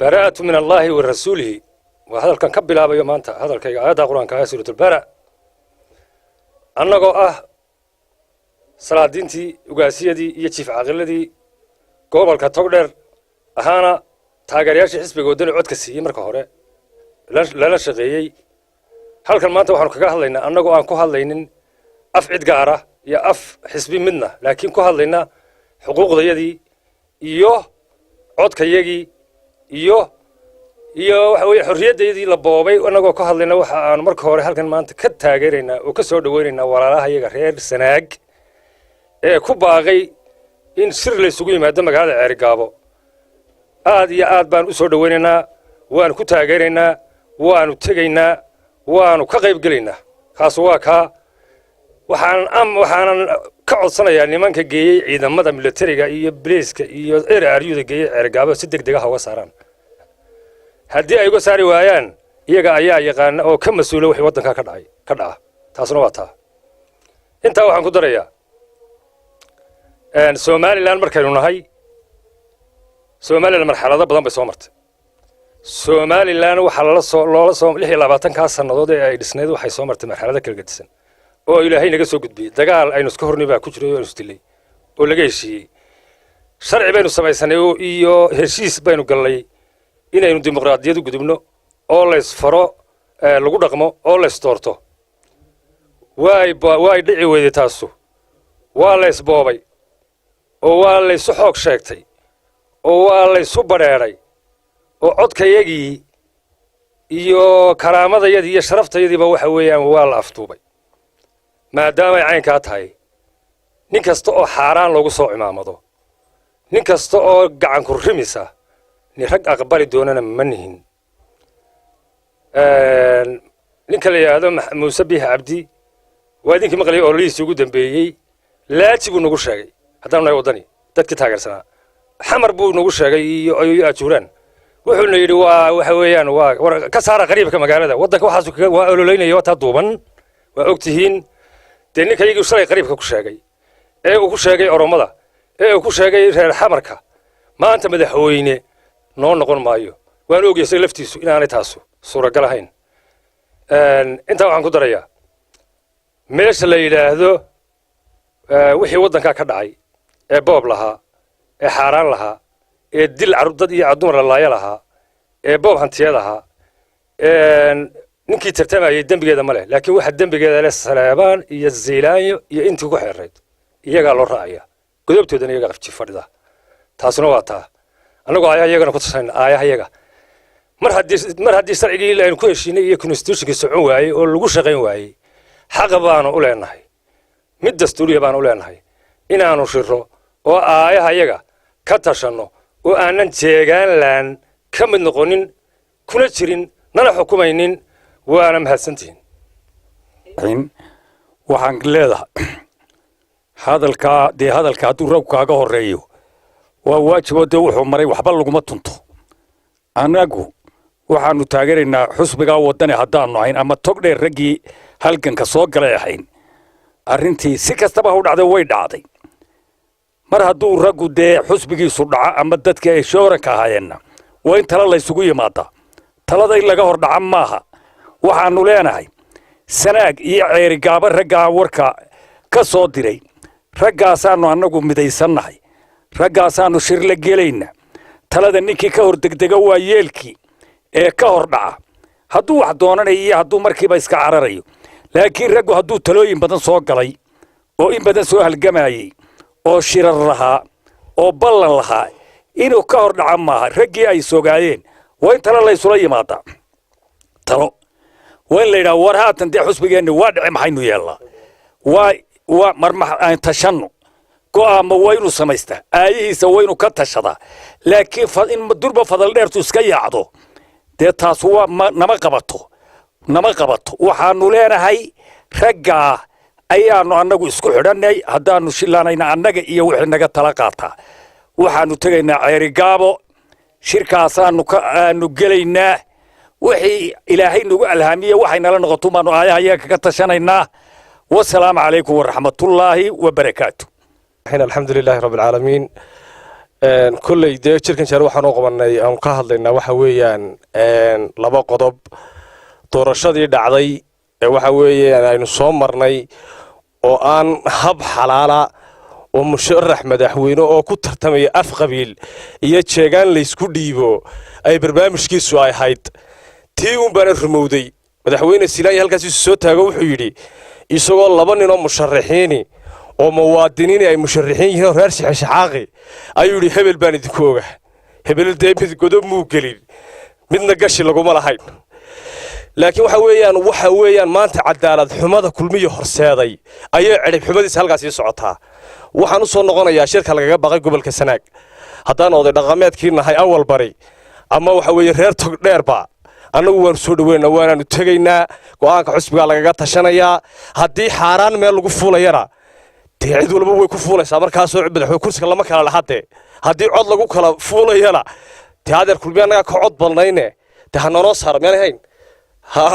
براءة من الله ورسوله وهذا كان كبل أبا يوم أنت هذا الكي آيات القرآن كآية سورة البراء أنغو صلاة دينتي وقاسية دي يتشيف عقل دي قوبل كتوغدر أهانا تاقرياشي حسبي قودين عود كسيي مركا هوري لا شقيي هل كان مانتا وحانو كاقا هالينا أنغو آن كو هالينين أف عد قارة يا أف حسبي منا لكن كو هالينا حقوق دي إيوه عود كييجي إيوه وحوي xorriyadeedii la boobay anagoo ka hadlayna waxa aan marka hore halkan maanta ka taageerayna oo ka soo dhaweynayna walaalaha iyaga reer Sanaag ee ku baaqay in sir la isugu yimaado magaalada Ceerigaabo aad iyo aad baan u soo dhaweynaynaa waan ku taageeraynaa waanu tegaynaa waanu ka qayb galaynaa kaas waa ka waxaan ka codsanayaa nimanka geeyay ciidamada militariga iyo police-ka iyo RRU-da geeyay Ceerigaabo si degdeg ah uga saaraan haddii ay uga saari waayaan iyaga ayaa yaqaan oo ka mas'uula wixii wadanka ka dhaca taasna waa taa inta waxaan ku darayaa Somaliland markaynu nahay Somaliland marxalado badan bay soo martay Somaliland waxa loola soo 26 ka sanadood ee ay dhisneed waxay soo martay marxalado kala gedisan oo Ilaahay naga soo gudbiyay dagaal aynu iska hornay baa ku jiray oo isdilay oo laga heshiiyay sharci baynu samaysanay iyo heshiis baynu galnay inaynu dimuqraadiyad u gudubno oo la isfaro lagu dhaqmo oo la isdoorto way dhici weyday taasu waa la isboobay oo waa la isu xoog sheegtay oo waa la isu bareeray oo codkayagii iyo karaamadayadii iyo sharaftayadiiba waxa weeyaan waa la afduubay maadaama ay caynkaa tahay nin kasta oo xaaraan loogu soo cimaamado nin kasta oo gacan ku rimisa ni rag aqbali doonana manihin ninka la yiraahdo Muuse Biix Cabdi waa idinkii maqlay oo liisii ugu dambeeyay laajibu nagu sheegay haddana ay wadani dadkii taageersanaa xamar buu nagu sheegay iyo ajuuraan wuxuu yiri waxa weeyaan waa ka saara qariibka magaalada wadanka waxaas waa ololeynaya wata duuban waa ogtihiin de ninka iyagu shalay qariibka ku sheegay ee uu ku sheegay oromada ee uu ku sheegay reer xamarka maanta madaxweyne noo noqon maayo waan ogeysay laftiisu inaanay taasu suuragal ahayn inta waxaan ku darayaa meesha la yiraahdo wixii wadanka ka dhacay ee boob lahaa ee xaaraan lahaa ee dil dad iyo dumar la laaya lahaa ee boob hantiyada lahaa ninkii tartamayay dambigeeda ma leh laakiin waxa dambigeeda leh Saleebaan iyo Zeelaayo iyo intii ku xeereed iyaga loo raacaya godobtoodana iyaga qafji fadhida taasuna waa taa anagoo ayagana ku tusayna ayaga mar haddii sharcigii aynu ku heshiinay iyo constitution-kii socon waayay oo lagu shaqayn waayay xaq baanu u leenahay mid dastuuriya baanu u leenahay inaanu shiro oo ayaga ka tashano oo aanan jeegaan ka mid noqonin kuna jirin nana xukumaynin waana mahadsantihiin waxaan leedahay hadalka hadduu rag kaaga horeeyo waa waajibo de wuxuu maray waxba laguma tunto anagu waxaanu taageeraynaa xusbiga wadani haddaanu ahayn ama tog dheer raggii halganka soo galay ahayn arrintii si kastaba u dhacday way dhacday mar hadduu raggu dee xusbigiisu dhaca ama dadka ay shooranka ahaayeenna waa in tala la isugu yimaada talada in laga hor dhaca maaha waxaanu leenahay Sanaag iyo Ceerigaabo raggaa warka ka soo diray raggaasaanu annagu midaysannahay raggaasaanu shir la gelayna talada ninkii ka hor degdega waa yeelkii ee ka hor dhaca hadduu wax doonanayo iyo hadduu markiiba iska cararayo laakiin raggu hadduu talooyin badan soo galay oo in badan soo halgamayay oo shirar lahaa oo ballan lahaa inuu ka hor dhaca maaha raggii ay sogaayeen waa in talo la isula yimaada talo waa in la yidhaha war haatan dee xusbigeenni waa dhici maxaynu yeellaa waa marmax aan tashanno go'aama waa inuu samaystaa aayihiisa waa inuu ka tashadaa laakiin in durba fadal dheertu iska yaacdo dee taas waa nama qabato waxaanu leenahay raggaa ayaanu annagu isku xidhannay haddaanu shillaanayna annaga iyo wixii naga tala qaataa waxaanu tegaynaa Ceerigaabo shirkaasaanu aanu gelaynaa wixii ilaahay nagu alhaamiye waxay nala noqoto maanu aayaha ka tashanaynaa wassalaamu calaykum waraxmatullaahi wabarakaatu الحمد لله رب العالمين كل ده شركة شروحنا نقبلنا أم كهذلنا وحويان لبا قضب doorashadii dhacday waxa weeyaan aynu soo marnay oo aan hab xalaala oo musharax madaxweyne oo ku tartamaya af qabiil iyo jeegaan la isku dhiibo ay barnaamijkiisu ay hayd tii uu bana rumowday madaxweyne Silaayi halkaas soo taago wuxuu yiri isagoo laba nin oo musharaxiin oo muwaadiniin ay musharaxiin yihiin reer Shaxaaqi ayuu yiri hebel baan idinku ogaa hebel deebid godob muu gelin midna gashi laguma lahayn laakiin waxa weeyaan maanta cadaalad xumada kulmiyo horseeday ayay cirib xumadiis halkaas socotaa waxaan u soo noqonayaa shirka lagaga baqay gobolka Sanaag haddaan oday dhaqameedkii nahay awal bari ama waxa weeye reer tog dheerba anagu waan soo dhaweynaa waanaanu tagaynaa go'aanka xusbiga lagaga tashanayaa haddii xaaraan meel lagu fuulayana cid walba way ku fuulaysaa markaas oo madaxweyne kursiga lama kala lahade haddii cod lagu kala fuulayana taadeer kulmiyo anaga ka cod balnayne tahanoo saar meel hayn ha